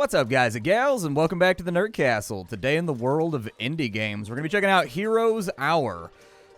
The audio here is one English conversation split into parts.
What's up, guys and gals, and welcome back to the Nerd Castle. Today in the world of indie games, we're going to be checking out Heroes Hour.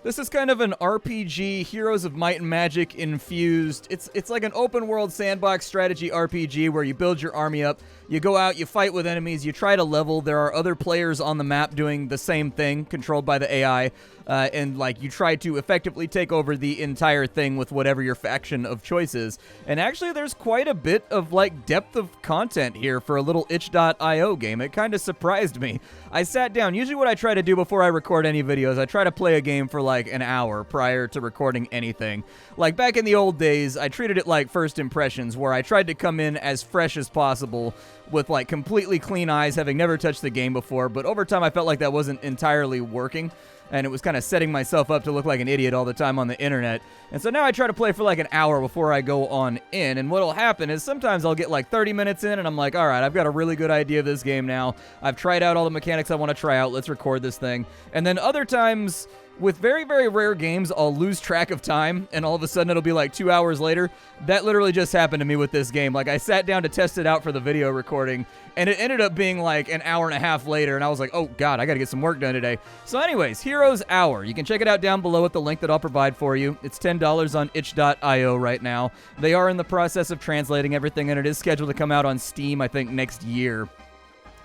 This is kind of an RPG, Heroes of Might and Magic infused. It's like an open world sandbox strategy RPG where you build your army up, you go out, you fight with enemies, you try to level. There are other players on the map doing the same thing, controlled by the AI, and like you try to effectively take over the entire thing with whatever your faction of choice is. And actually, there's quite a bit of like depth of content here for a little itch.io game. It kind of surprised me. I sat down. Usually, what I try to do before I record any videos, I try to play a game for like an hour prior to recording anything. Like back in the old days, I treated it like first impressions, where I tried to come in as fresh as possible with like completely clean eyes, having never touched the game before. But over time, I felt like that wasn't entirely working, and it was kind of setting myself up to look like an idiot all the time on the internet. And so now I try to play for like an hour before I go on in, and what'll happen is sometimes I'll get like 30 minutes in, and I'm like, all right, I've got a really good idea of this game now. I've tried out all the mechanics I want to try out. Let's record this thing. And then other times, with very, very rare games, I'll lose track of time, and all of a sudden it'll be like 2 hours later. That literally just happened to me with this game. Like, I sat down to test it out for the video recording, and it ended up being like an hour and a half later, and I was like, oh god, I gotta get some work done today. So anyways, Heroes Hour. You can check it out down below at the link that I'll provide for you. It's $10 on itch.io right now. They are in the process of translating everything, and it is scheduled to come out on Steam, I think, next year.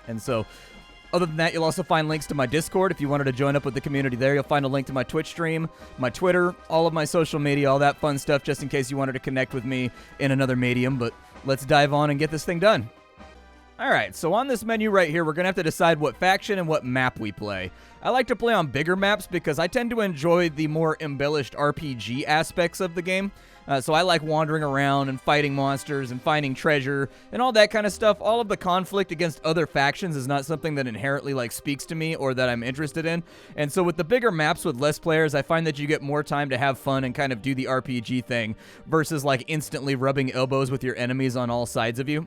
And so, other than that, you'll also find links to my Discord. If you wanted to join up with the community there, you'll find a link to my Twitch stream, my Twitter, all of my social media, all that fun stuff, just in case you wanted to connect with me in another medium. But let's dive on and get this thing done. All right, so on this menu right here, we're going to have to decide what faction and what map we play. I like to play on bigger maps because I tend to enjoy the more embellished RPG aspects of the game. So I like wandering around and fighting monsters and finding treasure and all that kind of stuff. All of the conflict against other factions is not something that inherently like speaks to me or that I'm interested in. And so with the bigger maps with less players, I find that you get more time to have fun and kind of do the RPG thing versus like instantly rubbing elbows with your enemies on all sides of you.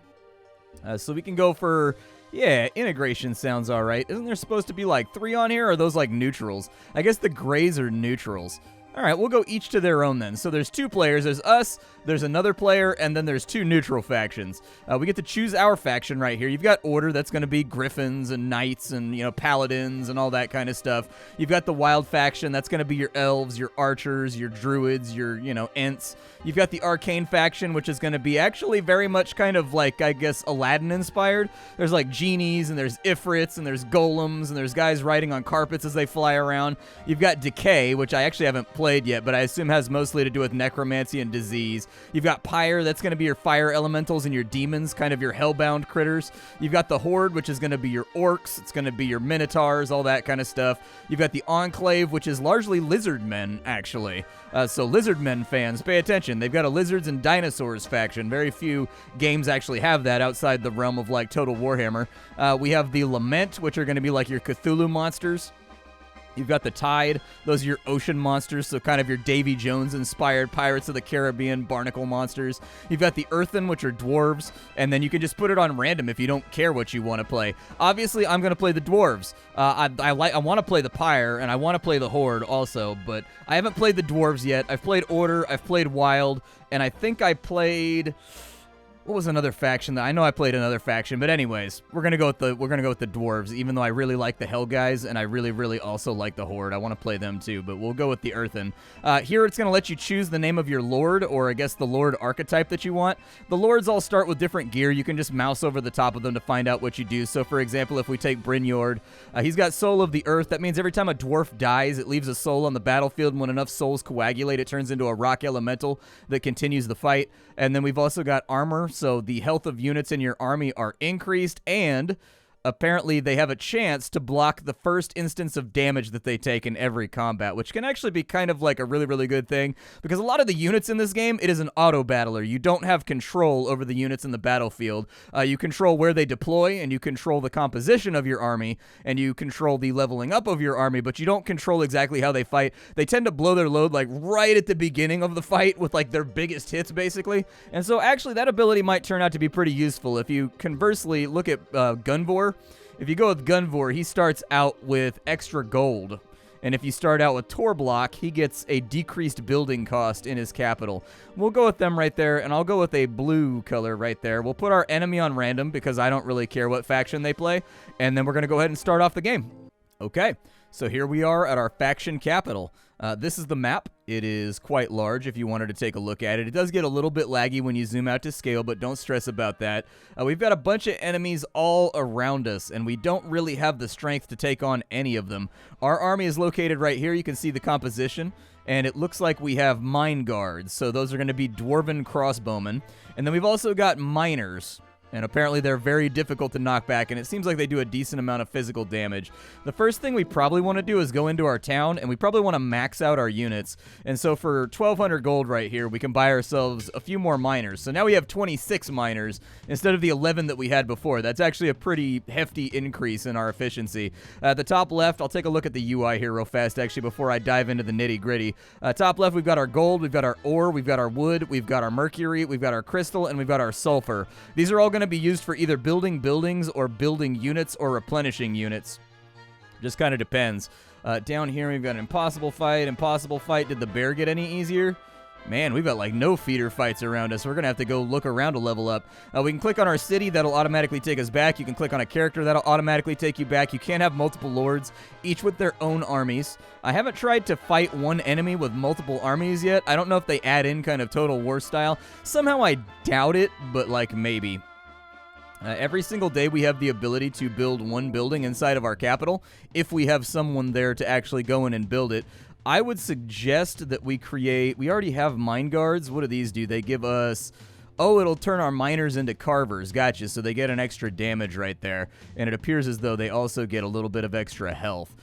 So we can go for, yeah, integration sounds all right. Isn't there supposed to be like 3 on here, or are those like neutrals? I guess the grays are neutrals. All right, we'll go each to their own then. So there's 2 players. There's us, there's another player, and then there's 2 neutral factions. We get to choose our faction right here. You've got Order. That's going to be Griffins and Knights and, you know, Paladins and all that kind of stuff. You've got the Wild faction. That's going to be your Elves, your Archers, your Druids, your, you know, Ents. You've got the Arcane faction, which is going to be actually very much kind of like, I guess, Aladdin-inspired. There's like genies, and there's Ifrits, and there's golems, and there's guys riding on carpets as they fly around. You've got Decay, which I actually haven't played yet, but I assume has mostly to do with necromancy and disease. You've got Pyre, that's going to be your fire elementals and your demons, kind of your hellbound critters. You've got the Horde, which is going to be your orcs. It's going to be your minotaurs, all that kind of stuff. You've got the Enclave, which is largely lizard men, actually. So lizard men fans, pay attention. They've got a lizards and dinosaurs faction. Very few games actually have that outside the realm of like Total Warhammer. We have the Lament, which are going to be like your Cthulhu monsters. You've got the Tide. Those are your ocean monsters, so kind of your Davy Jones-inspired Pirates of the Caribbean barnacle monsters. You've got the Earthen, which are dwarves, and then you can just put it on random if you don't care what you want to play. Obviously, I'm going to play the dwarves. I want to play the Pyre, and I want to play the Horde also, but I haven't played the dwarves yet. I've played Order, I've played Wild, and I think I played... What was another faction that I know I played another faction, but anyways, we're gonna go with the dwarves, even though I really like the Hell guys and I really also like the Horde. I want to play them too, but we'll go with the Earthen. Here it's gonna let you choose the name of your Lord, or I guess the Lord archetype that you want. The Lords all start with different gear. You can just mouse over the top of them to find out what you do. So for example, if we take Brynjord, he's got Soul of the Earth. That means every time a dwarf dies, it leaves a soul on the battlefield, and when enough souls coagulate, it turns into a rock elemental that continues the fight. And then we've also got Armor. So the health of units in your army are increased, and apparently they have a chance to block the first instance of damage that they take in every combat, which can actually be kind of like a really good thing, because a lot of the units in this game, it is an auto battler. You don't have control over the units in the battlefield. You control where they deploy, and you control the composition of your army, and you control the leveling up of your army, but you don't control exactly how they fight. They tend to blow their load like right at the beginning of the fight with like their biggest hits, basically. And so actually that ability might turn out to be pretty useful. If you conversely look at Gunvor, if you go with Gunvor, he starts out with extra gold. And if you start out with Torblock, he gets a decreased building cost in his capital. We'll go with them right there, and I'll go with a blue color right there. We'll put our enemy on random because I don't really care what faction they play. And then we're going to go ahead and start off the game. Okay, so here we are at our faction capital. This is the map. It is quite large if you wanted to take a look at it. It does get a little bit laggy when you zoom out to scale, but don't stress about that. We've got a bunch of enemies all around us, and we don't really have the strength to take on any of them. Our army is located right here. You can see the composition, and it looks like we have mine guards. So those are going to be dwarven crossbowmen. And then we've also got miners. And apparently they're very difficult to knock back, and it seems like they do a decent amount of physical damage. The first thing we probably want to do is go into our town, and we probably want to max out our units. And so for 1,200 gold right here, we can buy ourselves a few more miners. So now we have 26 miners instead of the 11 that we had before. That's actually a pretty hefty increase in our efficiency. At the top left, I'll take a look at the UI here real fast, actually, before I dive into the nitty-gritty. Top left, we've got our gold, we've got our ore, we've got our wood, we've got our mercury, we've got our crystal, and we've got our sulfur. These are all going to be used for either building buildings or building units or replenishing units. Just kind of depends. Down here we've got an impossible fight. Impossible fight. Did the bear get any easier? Man, we've got like no feeder fights around us. We're going to have to go look around to level up. We can click on our city. That'll automatically take us back. You can click on a character. That'll automatically take you back. You can't have multiple lords, each with their own armies. I haven't tried to fight one enemy with multiple armies yet. I don't know if they add in kind of Total War style. Somehow I doubt it, but like maybe. Every single day we have the ability to build one building inside of our capital if we have someone there to actually go in and build it. I would suggest that we already have mine guards. What do these do? They give us, it'll turn our miners into carvers. Gotcha. So they get an extra damage right there. And it appears as though they also get a little bit of extra health.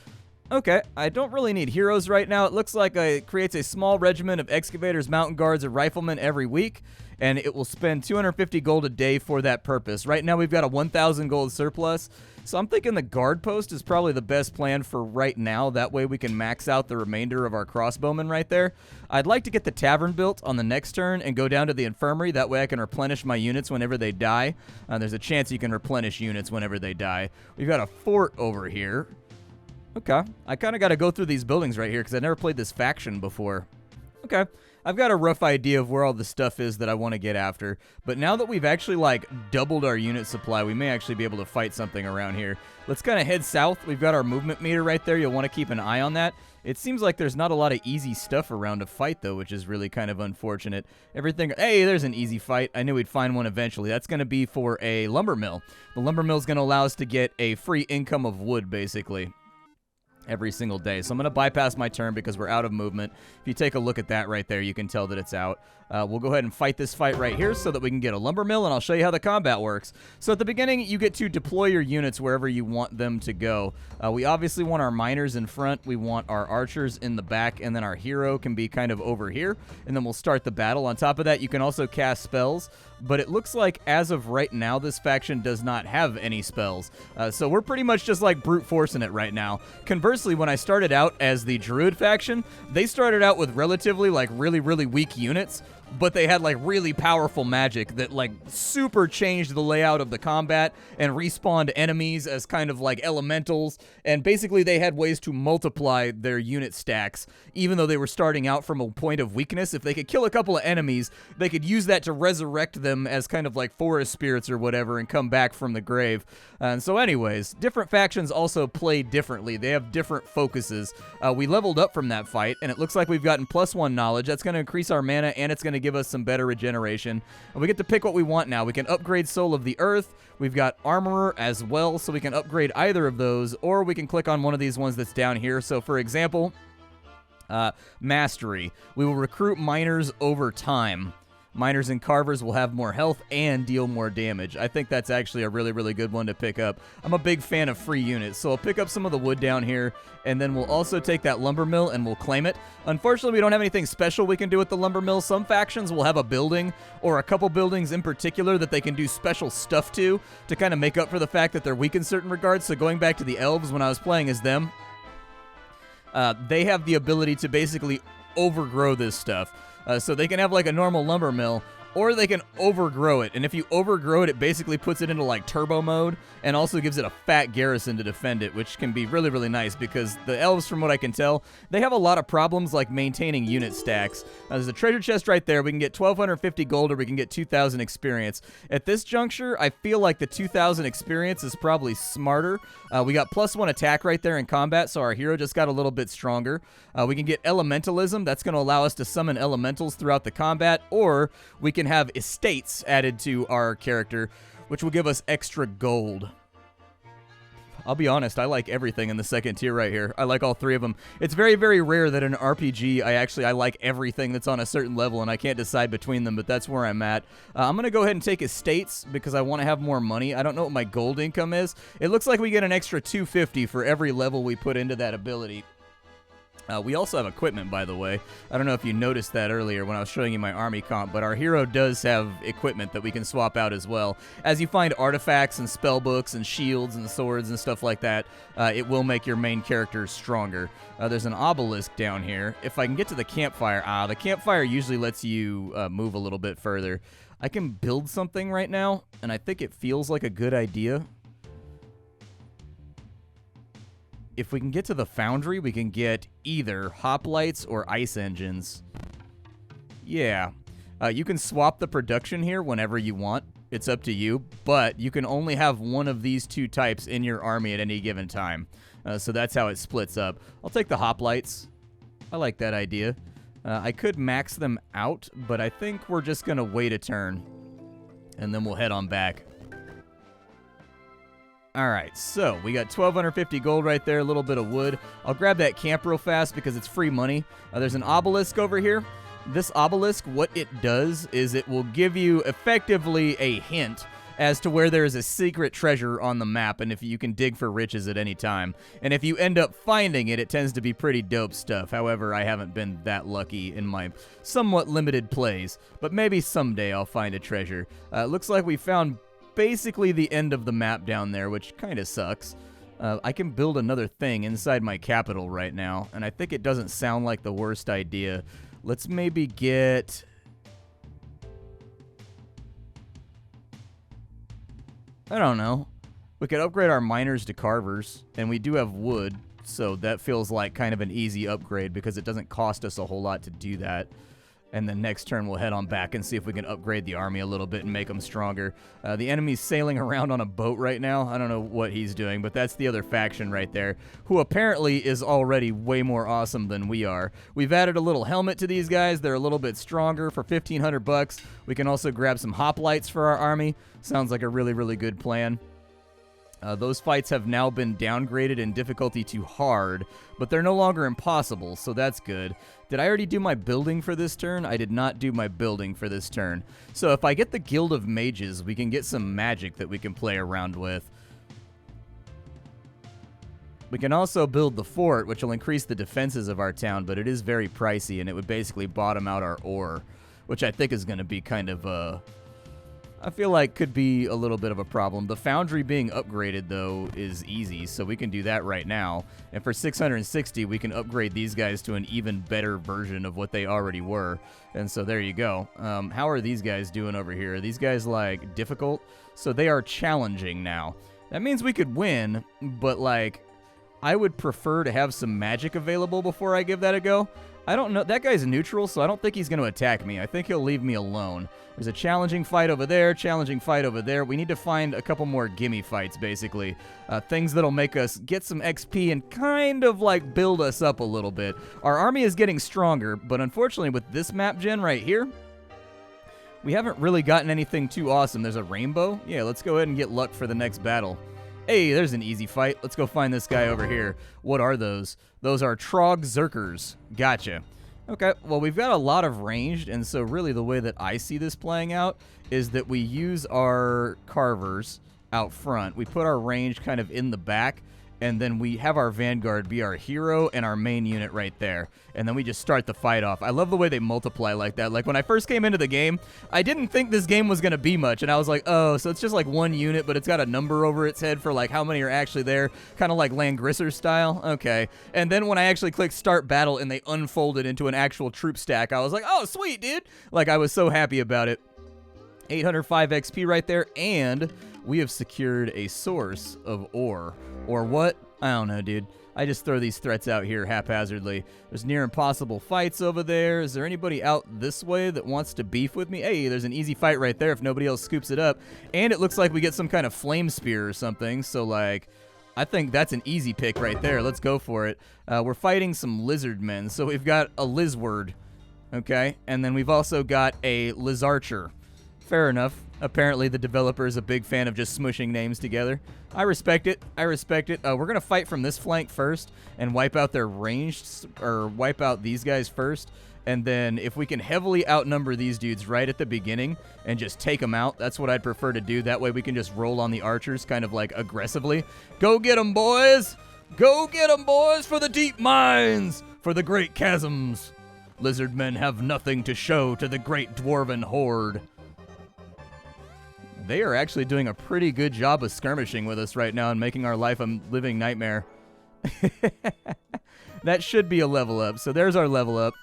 Okay, I don't really need heroes right now. It looks like it creates a small regiment of excavators, mountain guards, and riflemen every week, and it will spend 250 gold a day for that purpose. Right now we've got a 1,000 gold surplus, so I'm thinking the guard post is probably the best plan for right now. That way we can max out the remainder of our crossbowmen right there. I'd like to get the tavern built on the next turn and go down to the infirmary. That way I can replenish my units whenever they die. There's a chance you can replenish units whenever they die. We've got a fort over here. Okay, I kind of got to go through these buildings right here because I never played this faction before. Okay, I've got a rough idea of where all the stuff is that I want to get after, but now that we've actually, like, doubled our unit supply, we may actually be able to fight something around here. Let's kind of head south. We've got our movement meter right there. You'll want to keep an eye on that. It seems like there's not a lot of easy stuff around to fight, though, which is really kind of unfortunate. Hey, there's an easy fight. I knew we'd find one eventually. That's going to be for a lumber mill. The lumber mill is going to allow us to get a free income of wood, basically, every single day. So I'm going to bypass my turn because we're out of movement. If you take a look at that right there, you can tell that it's out. We'll go ahead and fight this fight right here so that we can get a lumber mill, and I'll show you how the combat works. So at the beginning, you get to deploy your units wherever you want them to go. We obviously want our miners in front, we want our archers in the back, and then our hero can be kind of over here, and then we'll start the battle. On top of that, you can also cast spells, but it looks like as of right now, this faction does not have any spells. So we're pretty much just like brute forcing it right now. Conversely, when I started out as the Druid faction, they started out with relatively like really weak units, but they had like really powerful magic that like super changed the layout of the combat and respawned enemies as kind of like elementals, and basically they had ways to multiply their unit stacks even though they were starting out from a point of weakness. If they could kill a couple of enemies, they could use that to resurrect them as kind of like forest spirits or whatever and come back from the grave. And so anyways, different factions also play differently. They have different focuses. We leveled up from that fight, and it looks like we've gotten +1 knowledge. That's going to increase our mana, and it's going to give us some better regeneration. And we get to pick what we want now. We can upgrade Soul of the Earth. We've got Armorer as well, so we can upgrade either of those, or we can click on one of these ones that's down here. So for example, Mastery. We will recruit miners over time. Miners and carvers will have more health and deal more damage. I think that's actually a really good one to pick up. I'm a big fan of free units, so I'll pick up some of the wood down here, and then we'll also take that lumber mill and we'll claim it. Unfortunately, we don't have anything special we can do with the lumber mill. Some factions will have a building, or a couple buildings in particular, that they can do special stuff to kind of make up for the fact that they're weak in certain regards. So going back to the elves when I was playing as them, they have the ability to basically overgrow this stuff. So they can have like a normal lumber mill, or they can overgrow it. And if you overgrow it, it basically puts it into like turbo mode and also gives it a fat garrison to defend it, which can be really, really nice because the elves, from what I can tell, they have a lot of problems like maintaining unit stacks. There's a treasure chest right there. We can get 1,250 gold or we can get 2,000 experience. At this juncture, I feel like the 2,000 experience is probably smarter. We got +1 attack right there in combat, so our hero just got a little bit stronger. We can get elementalism. That's going to allow us to summon elementals throughout the combat, or we can have estates added to our character, which will give us extra gold. I'll be honest, I like everything in the second tier right here. I like all three of them. It's very, very rare that in an RPG I like everything that's on a certain level and I can't decide between them, but that's where I'm at. I'm going to go ahead and take estates because I want to have more money. I don't know what my gold income is. It looks like we get an extra 250 for every level we put into that ability. We also have equipment, by the way. I don't know if you noticed that earlier when I was showing you my army comp, but our hero does have equipment that we can swap out as well. As you find artifacts and spell books and shields and swords and stuff like that, it will make your main character stronger. There's an obelisk down here. If I can get to the campfire, the campfire usually lets you move a little bit further. I can build something right now, and I think it feels like a good idea. If we can get to the foundry, we can get either hoplites or ice engines. Yeah. You can swap the production here whenever you want. It's up to you, but you can only have one of these two types in your army at any given time. So that's how it splits up. I'll take the hoplites. I like that idea. I could max them out, but I think we're just going to wait a turn, and then we'll head on back. Alright, so we got 1,250 gold right there, a little bit of wood. I'll grab that camp real fast because it's free money. There's an obelisk over here. This obelisk, what it does is it will give you effectively a hint as to where there is a secret treasure on the map, and if you can dig for riches at any time. And if you end up finding it, it tends to be pretty dope stuff. However, I haven't been that lucky in my somewhat limited plays, but maybe someday I'll find a treasure. Looks like we found basically the end of the map down there, which kind of sucks. I can build another thing inside my capital right now, and I think it doesn't sound like the worst idea. Let's maybe get... I don't know. We could upgrade our miners to carvers, and we do have wood, so that feels like kind of an easy upgrade because it doesn't cost us a whole lot to do that. And then next turn we'll head on back and see if we can upgrade the army a little bit and make them stronger. The enemy's sailing around on a boat right now. I don't know what he's doing, but that's the other faction right there, who apparently is already way more awesome than we are. We've added a little helmet to these guys. They're a little bit stronger for 1,500 bucks. We can also grab some hoplites for our army. Sounds like a really, really good plan. Those fights have now been downgraded in difficulty to hard, but they're no longer impossible, so that's good. Did I already do my building for this turn? I did not do my building for this turn. So if I get the Guild of Mages, we can get some magic that we can play around with. We can also build the fort, which will increase the defenses of our town, but it is very pricey, and it would basically bottom out our ore, which I think is going to be kind of I feel like could be a little bit of a problem. The foundry being upgraded, though, is easy, so we can do that right now. And for 660, we can upgrade these guys to an even better version of what they already were. And so there you go. How are these guys doing over here? Are these guys, like, difficult? So they are challenging now. That means we could win, but, like, I would prefer to have some magic available before I give that a go. I don't know. That guy's neutral, so I don't think he's going to attack me. I think he'll leave me alone. There's a challenging fight over there, challenging fight over there. We need to find a couple more gimme fights, basically. Things that'll make us get some XP and kind of, like, build us up a little bit. Our army is getting stronger, but unfortunately with this map gen right here, we haven't really gotten anything too awesome. There's a rainbow. Yeah, let's go ahead and get luck for the next battle. Hey, there's an easy fight. Let's go find this guy over here. What are those? Those are Trog Zerkers. Gotcha. Okay, well, we've got a lot of ranged, and so really the way that I see this playing out is that we use our carvers out front. We put our range kind of in the back, and then we have our vanguard be our hero and our main unit right there. And then we just start the fight off. I love the way they multiply like that. Like, when I first came into the game, I didn't think this game was going to be much. And I was like, oh, so it's just like one unit, but it's got a number over its head for, like, how many are actually there. Kind of like Langrisser style. Okay. And then when I actually clicked start battle and they unfolded into an actual troop stack, I was like, oh, sweet, dude. Like, I was so happy about it. 805 XP right there, and we have secured a source of ore. Or what? I don't know, dude. I just throw these threats out here haphazardly. There's near impossible fights over there. Is there anybody out this way that wants to beef with me? Hey, there's an easy fight right there if nobody else scoops it up. And it looks like we get some kind of flame spear or something. So, like, I think that's an easy pick right there. Let's go for it. We're fighting some lizard men. So we've got a Lizward, okay? And then we've also got a Lizarcher. Fair enough. Apparently the developer is a big fan of just smushing names together. I respect it. I respect it. We're going to fight from this flank first and wipe out their ranged, or wipe out these guys first. And then if we can heavily outnumber these dudes right at the beginning and just take them out, that's what I'd prefer to do. That way we can just roll on the archers kind of like aggressively. Go get them, boys! Go get them, boys, for the deep mines, for the great chasms. Lizard men have nothing to show to the great dwarven horde. They are actually doing a pretty good job of skirmishing with us right now and making our life a living nightmare. That should be a level up. So there's our level up.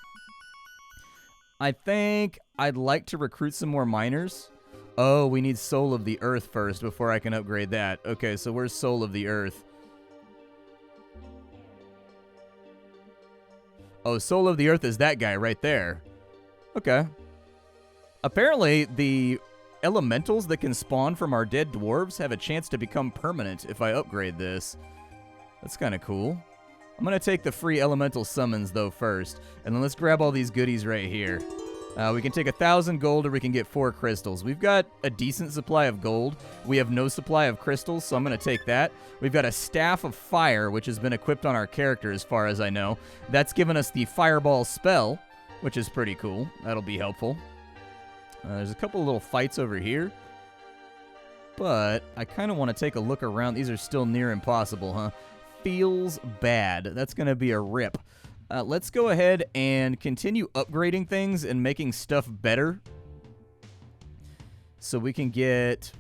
I think I'd like to recruit some more miners. Oh, we need Soul of the Earth first before I can upgrade that. Okay, so where's Soul of the Earth? Oh, Soul of the Earth is that guy right there. Okay. Apparently, the elementals that can spawn from our dead dwarves have a chance to become permanent if I upgrade this. That's kind of cool. I'm going to take the free elemental summons, though, first. And then let's grab all these goodies right here. We can take 1,000 gold or we can get 4 crystals. We've got a decent supply of gold. We have no supply of crystals, so I'm going to take that. We've got a Staff of Fire, which has been equipped on our character as far as I know. That's given us the Fireball spell, which is pretty cool. That'll be helpful. There's a couple of little fights over here. But I kind of want to take a look around. These are still near impossible, huh? Feels bad. That's going to be a rip. Let's go ahead and continue upgrading things and making stuff better. So we can get...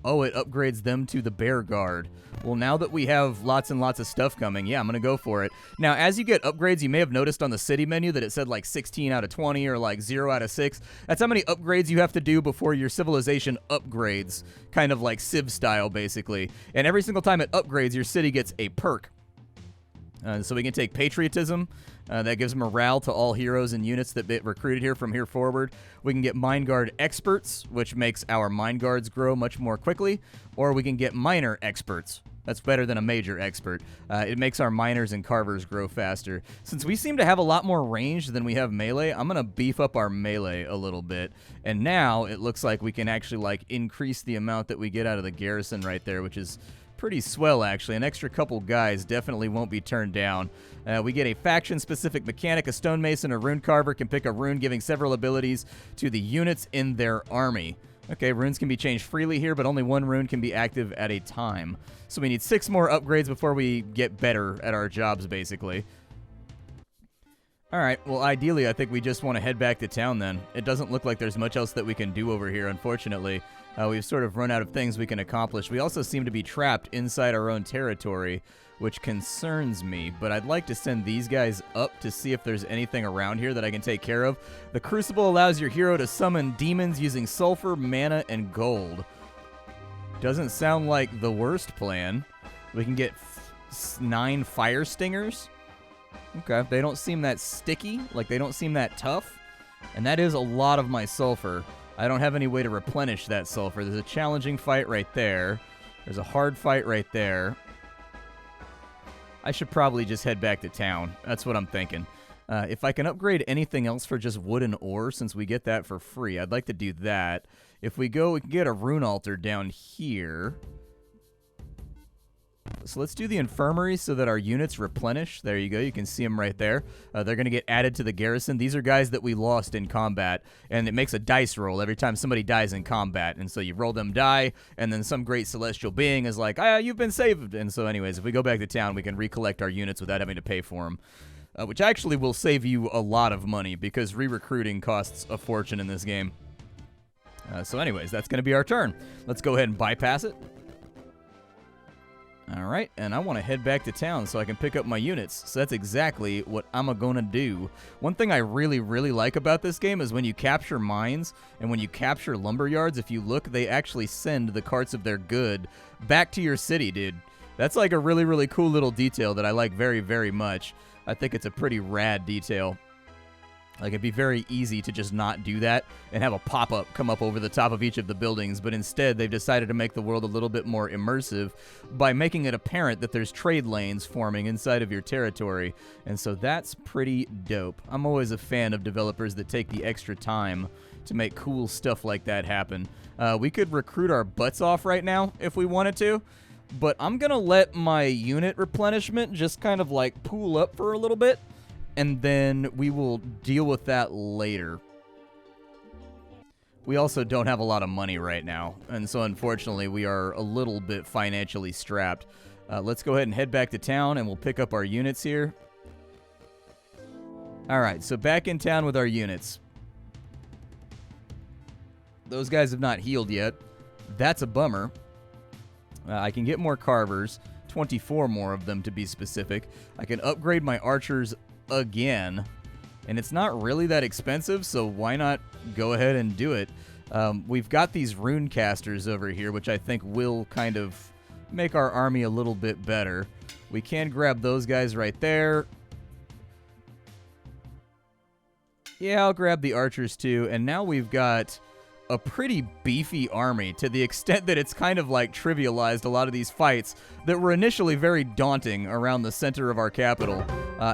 Oh, it upgrades them to the Bear Guard. Well, now that we have lots and lots of stuff coming, yeah, I'm going to go for it. Now, as you get upgrades, you may have noticed on the city menu that it said like 16 out of 20 or like 0 out of 6. That's how many upgrades you have to do before your civilization upgrades, kind of like Civ style, basically. And every single time it upgrades, your city gets a perk. So we can take Patriotism. That gives morale to all heroes and units that get recruited here from here forward. We can get Mine Guard Experts, which makes our Mine Guards grow much more quickly. Or we can get Miner Experts. That's better than a Major Expert. It makes our Miners and Carvers grow faster. Since we seem to have a lot more range than we have melee, I'm going to beef up our melee a little bit. And now it looks like we can actually like increase the amount that we get out of the garrison right there, which is pretty swell, actually. An extra couple guys definitely won't be turned down. We get a faction-specific mechanic. A stonemason or rune carver can pick a rune giving several abilities to the units in their army. Okay, runes can be changed freely here, but only 1 rune can be active at a time. So we need 6 more upgrades before we get better at our jobs, basically. Alright, well, ideally, I think we just want to head back to town, then. It doesn't look like there's much else that we can do over here, unfortunately. We've sort of run out of things we can accomplish. We also seem to be trapped inside our own territory, which concerns me, but I'd like to send these guys up to see if there's anything around here that I can take care of. The Crucible allows your hero to summon demons using sulfur, mana, and gold. Doesn't sound like the worst plan. We can get 9 fire stingers. Okay, they don't seem that sticky, like they don't seem that tough, and that is a lot of my sulfur. I don't have any way to replenish that sulfur. There's a challenging fight right there. There's a hard fight right there. I should probably just head back to town. That's what I'm thinking. If I can upgrade anything else for just wood and ore, since we get that for free, I'd like to do that. If we go, we can get a rune altar down here. So let's do the infirmary so that our units replenish. There you go. You can see them right there. They're going to get added to the garrison. These are guys that we lost in combat, and it makes a dice roll every time somebody dies in combat. And so you roll them die, and then some great celestial being is like, you've been saved. And so anyways, if we go back to town, we can recollect our units without having to pay for them, which actually will save you a lot of money because re-recruiting costs a fortune in this game. So anyways, that's going to be our turn. Let's go ahead and bypass it. All right, and I want to head back to town so I can pick up my units. So that's exactly what I'm going to do. One thing I really, really like about this game is when you capture mines and when you capture lumber yards, if you look, they actually send the carts of their good back to your city, dude. That's like a really, really cool little detail that I like very, very much. I think it's a pretty rad detail. Like, it'd be very easy to just not do that and have a pop-up come up over the top of each of the buildings, but instead they've decided to make the world a little bit more immersive by making it apparent that there's trade lanes forming inside of your territory, and so that's pretty dope. I'm always a fan of developers that take the extra time to make cool stuff like that happen. We could recruit our butts off right now if we wanted to, but I'm gonna let my unit replenishment just kind of like pool up for a little bit, and then we will deal with that later. We also don't have a lot of money right now, and so unfortunately we are a little bit financially strapped. Let's go ahead and head back to town, and we'll pick up our units here. Alright, so back in town with our units. Those guys have not healed yet. That's a bummer. I can get more carvers, 24 more of them to be specific. I can upgrade my archers again, and it's not really that expensive, so why not go ahead and do it? We've got these rune casters over here, which I think will kind of make our army a little bit better. We can grab those guys right there. Yeah, I'll grab the archers too, and now we've got a pretty beefy army to the extent that it's kind of like trivialized a lot of these fights that were initially very daunting around the center of our capital.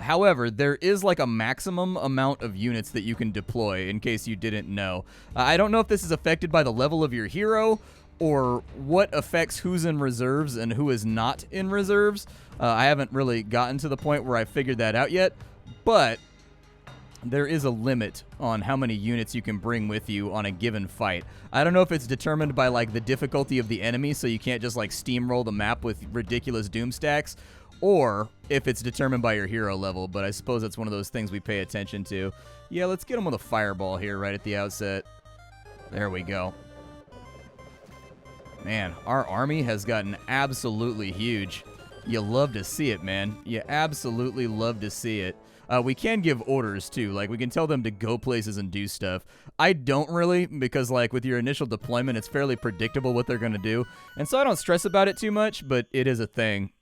However, there is like a maximum amount of units that you can deploy, in case you didn't know. I don't know if this is affected by the level of your hero or what affects who's in reserves and who is not in reserves. I haven't really gotten to the point where I figured that out yet, but there is a limit on how many units you can bring with you on a given fight. I don't know if it's determined by like the difficulty of the enemy, so you can't just like steamroll the map with ridiculous doom stacks, or if it's determined by your hero level, but I suppose that's one of those things we pay attention to. Yeah, let's get him with a fireball here right at the outset. There we go. Man, our army has gotten absolutely huge. You love to see it, man. You absolutely love to see it. We can give orders, too. Like, we can tell them to go places and do stuff. I don't really, because, like, with your initial deployment, it's fairly predictable what they're going to do. And so I don't stress about it too much, but it is a thing.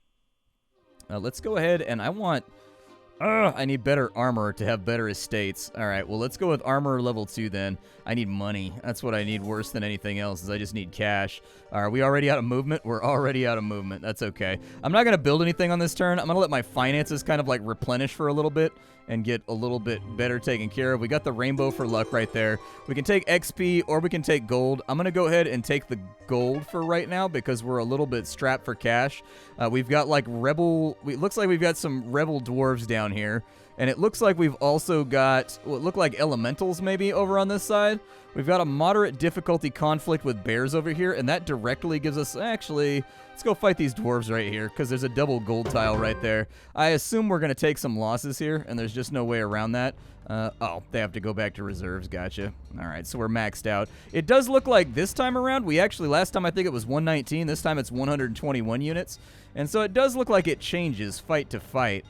Let's go ahead, and I need better armor to have better estates. All right, well, let's go with armor level 2 then. I need money. That's what I need worse than anything else, is I just need cash. Are we already out of movement? We're already out of movement. That's okay. I'm not going to build anything on this turn. I'm going to let my finances kind of like replenish for a little bit and get a little bit better taken care of. We got the rainbow for luck right there. We can take XP or we can take gold. I'm going to go ahead and take the gold for right now because we're a little bit strapped for cash. We've got like it looks like we've got some rebel dwarves down here. And it looks like we've also got what look like elementals maybe over on this side. We've got a moderate difficulty conflict with bears over here, and that directly gives us, actually, let's go fight these dwarves right here, because there's a double gold tile right there. I assume we're going to take some losses here, and there's just no way around that. Oh, they have to go back to reserves, gotcha. All right, so we're maxed out. It does look like this time around, last time I think it was 119, this time it's 121 units. And so it does look like it changes fight to fight.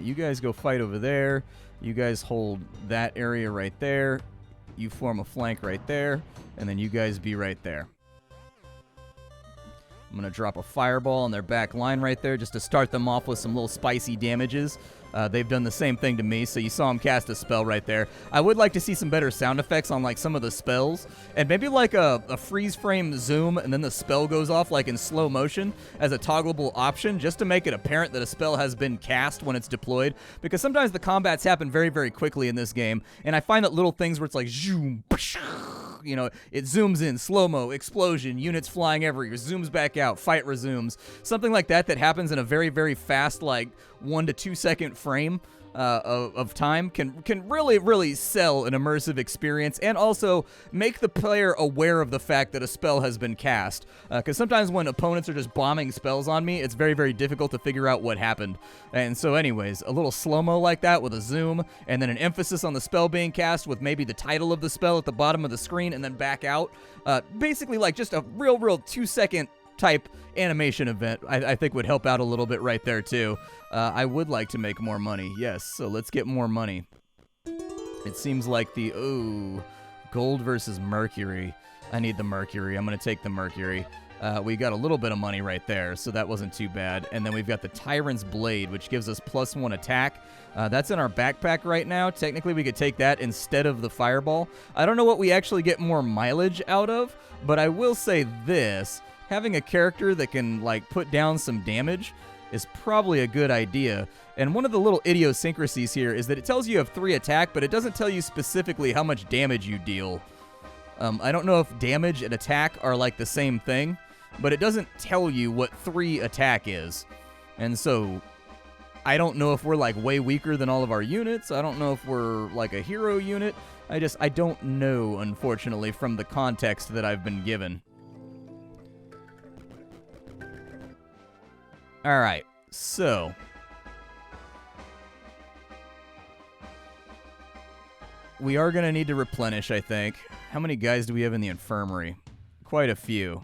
You guys go fight over there. You guys hold that area right there. You form a flank right there. And then you guys be right there. I'm going to drop a fireball on their back line right there just to start them off with some little spicy damages. They've done the same thing to me, so you saw him cast a spell right there. I would like to see some better sound effects on like some of the spells, and maybe like a freeze frame zoom, and then the spell goes off like in slow motion as a toggleable option, just to make it apparent that a spell has been cast when it's deployed, because sometimes the combats happen very, very quickly in this game, and I find that little things where it's like zoom, you know, it zooms in, slow-mo, explosion, units flying everywhere, zooms back out, fight resumes. Something like that happens in a very, very fast, like 1 to 2 second frame of time can really, really sell an immersive experience and also make the player aware of the fact that a spell has been cast. Because sometimes when opponents are just bombing spells on me, it's very, very difficult to figure out what happened. And so anyways, a little slow-mo like that with a zoom, and then an emphasis on the spell being cast with maybe the title of the spell at the bottom of the screen, and then back out. Basically like just a real 2 second type animation event, I think would help out a little bit right there too. I would like to make more money, yes, so let's get more money. It seems like gold versus mercury. I need the mercury. I'm going to take the mercury. We got a little bit of money right there, so that wasn't too bad. And then we've got the Tyrants Blade, which gives us +1 attack. That's in our backpack right now. Technically, we could take that instead of the fireball. I don't know what we actually get more mileage out of, but I will say this. Having a character that can, like, put down some damage is probably a good idea. And one of the little idiosyncrasies here is that it tells you have 3 attack, but it doesn't tell you specifically how much damage you deal. I don't know if damage and attack are like the same thing, but it doesn't tell you what 3 attack is. And so I don't know if we're like way weaker than all of our units. I don't know if we're like a hero unit. I don't know, unfortunately, from the context that I've been given. All right, so we are going to need to replenish, I think. How many guys do we have in the infirmary? Quite a few.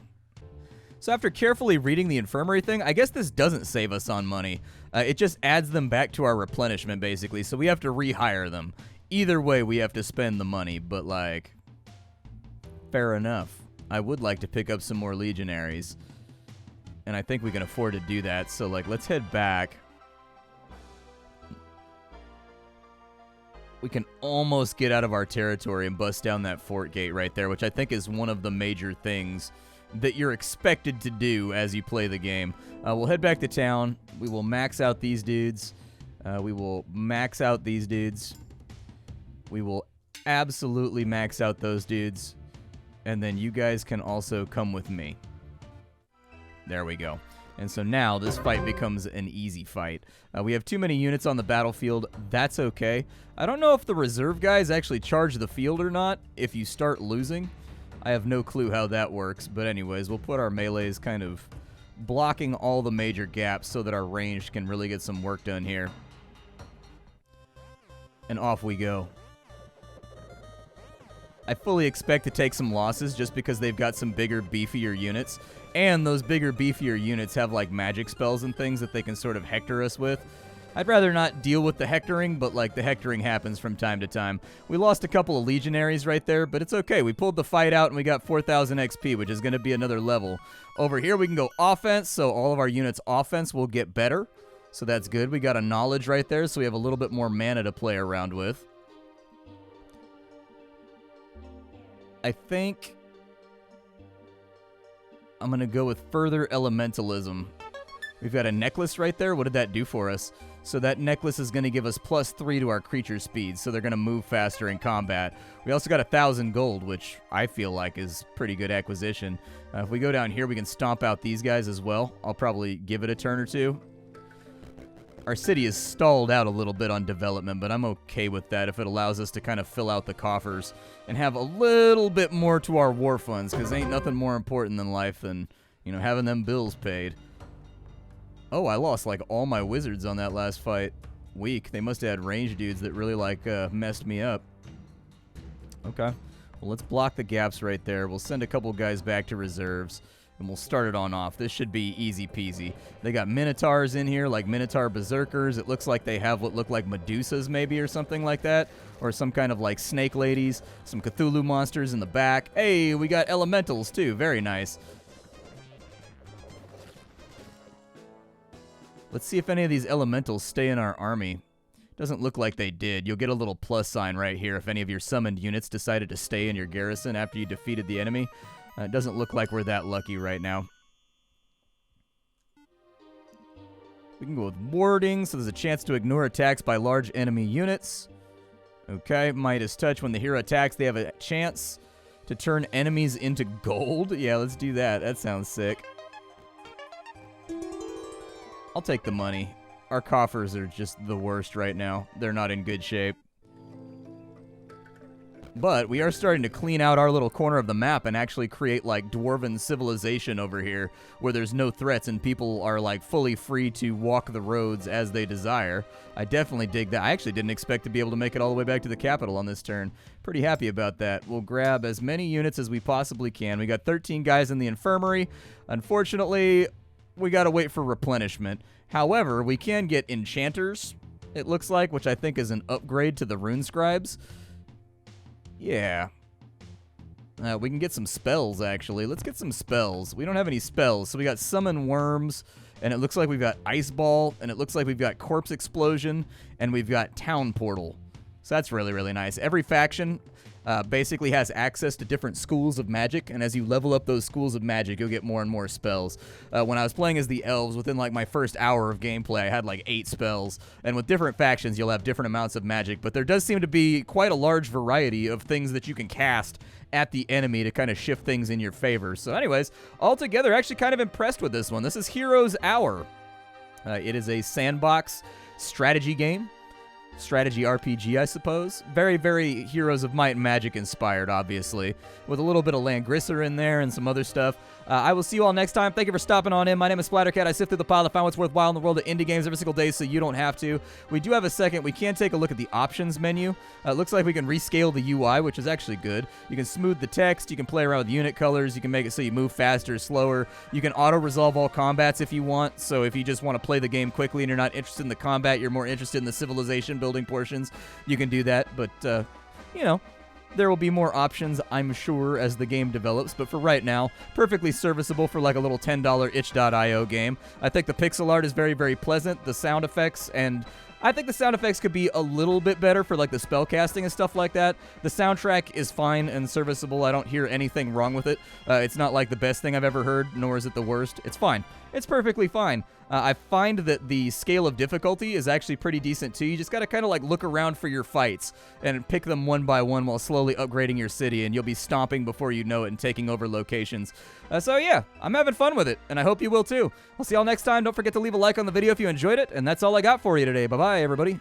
So after carefully reading the infirmary thing, I guess this doesn't save us on money. It just adds them back to our replenishment, basically, so we have to rehire them. Either way, we have to spend the money, but, like, fair enough. I would like to pick up some more legionaries, and I think we can afford to do that, so, like, let's head back. We can almost get out of our territory and bust down that fort gate right there, which I think is one of the major things that you're expected to do as you play the game. We'll head back to town. We will max out these dudes. We will max out these dudes. We will absolutely max out those dudes. And then you guys can also come with me. There we go. And so now this fight becomes an easy fight. We have too many units on the battlefield. That's okay. I don't know if the reserve guys actually charge the field or not if you start losing. I have no clue how that works. But anyways, we'll put our melees kind of blocking all the major gaps so that our ranged can really get some work done here. And off we go. I fully expect to take some losses just because they've got some bigger, beefier units. And those bigger, beefier units have, like, magic spells and things that they can sort of hector us with. I'd rather not deal with the hectoring, but, like, the hectoring happens from time to time. We lost a couple of legionaries right there, but it's okay. We pulled the fight out, and we got 4,000 XP, which is going to be another level. Over here, we can go offense, so all of our units' offense will get better. So that's good. We got a knowledge right there, so we have a little bit more mana to play around with. I think I'm going to go with further elementalism. We've got a necklace right there. What did that do for us? So that necklace is going to give us +3 to our creature speed, so they're going to move faster in combat. We also got 1,000 gold, which I feel like is pretty good acquisition. If we go down here, we can stomp out these guys as well. I'll probably give it a turn or two. Our city is stalled out a little bit on development, but I'm okay with that if it allows us to kind of fill out the coffers and have a little bit more to our war funds, because ain't nothing more important in life than, you know, having them bills paid. Oh, I lost, like, all my wizards on that last fight. Weak. They must have had range dudes that really, like, messed me up. Okay. Well, let's block the gaps right there. We'll send a couple guys back to reserves. And we'll start it on off. This should be easy peasy. They got Minotaurs in here, like Minotaur Berserkers. It looks like they have what look like Medusas maybe or something like that. Or some kind of like snake ladies. Some Cthulhu monsters in the back. Hey, we got elementals too. Very nice. Let's see if any of these elementals stay in our army. Doesn't look like they did. You'll get a little plus sign right here if any of your summoned units decided to stay in your garrison after you defeated the enemy. It doesn't look like we're that lucky right now. We can go with warding, so there's a chance to ignore attacks by large enemy units. Okay, Midas Touch. When the hero attacks, they have a chance to turn enemies into gold. Yeah, let's do that. That sounds sick. I'll take the money. Our coffers are just the worst right now. They're not in good shape. But we are starting to clean out our little corner of the map and actually create like dwarven civilization over here where there's no threats and people are like fully free to walk the roads as they desire. I definitely dig that. I actually didn't expect to be able to make it all the way back to the capital on this turn. Pretty happy about that. We'll grab as many units as we possibly can. We got 13 guys in the infirmary. Unfortunately, we got to wait for replenishment. However, we can get enchanters, it looks like, which I think is an upgrade to the rune scribes. Yeah. We can get some spells, actually. Let's get some spells. We don't have any spells, so we got Summon Worms, and it looks like we've got Ice Ball, and it looks like we've got Corpse Explosion, and we've got Town Portal. So that's really, really nice. Every faction basically has access to different schools of magic, and as you level up those schools of magic, you'll get more and more spells. When I was playing as the elves, within like my first hour of gameplay, I had like 8 spells, and with different factions, you'll have different amounts of magic, but there does seem to be quite a large variety of things that you can cast at the enemy to kind of shift things in your favor. So anyways, altogether, actually kind of impressed with this one. This is Heroes Hour. It is a sandbox strategy game. Strategy RPG, I suppose. Very, very Heroes of Might and Magic inspired, obviously, with a little bit of Langrisser in there and some other stuff. I will see you all next time. Thank you for stopping on in. My name is Splattercat. I sift through the pile to find what's worthwhile in the world of indie games every single day, so you don't have to. We do have a second. We can take a look at the options menu. It looks like we can rescale the UI, which is actually good. You can smooth the text. You can play around with unit colors. You can make it so you move faster, slower. You can auto-resolve all combats if you want. So if you just want to play the game quickly and you're not interested in the combat, you're more interested in the civilization building portions, you can do that. But, you know, there will be more options, I'm sure, as the game develops, but for right now, perfectly serviceable for like a little $10 itch.io game. I think the pixel art is very, very pleasant. The sound effects, and I think the sound effects could be a little bit better for like the spell casting and stuff like that. The soundtrack is fine and serviceable. I don't hear anything wrong with it. It's not like the best thing I've ever heard, nor is it the worst. It's fine. It's perfectly fine. I find that the scale of difficulty is actually pretty decent too. You just got to kind of like look around for your fights and pick them one by one while slowly upgrading your city, and you'll be stomping before you know it and taking over locations. So yeah, I'm having fun with it, and I hope you will too. I'll see y'all next time. Don't forget to leave a like on the video if you enjoyed it, and that's all I got for you today. Bye-bye, everybody.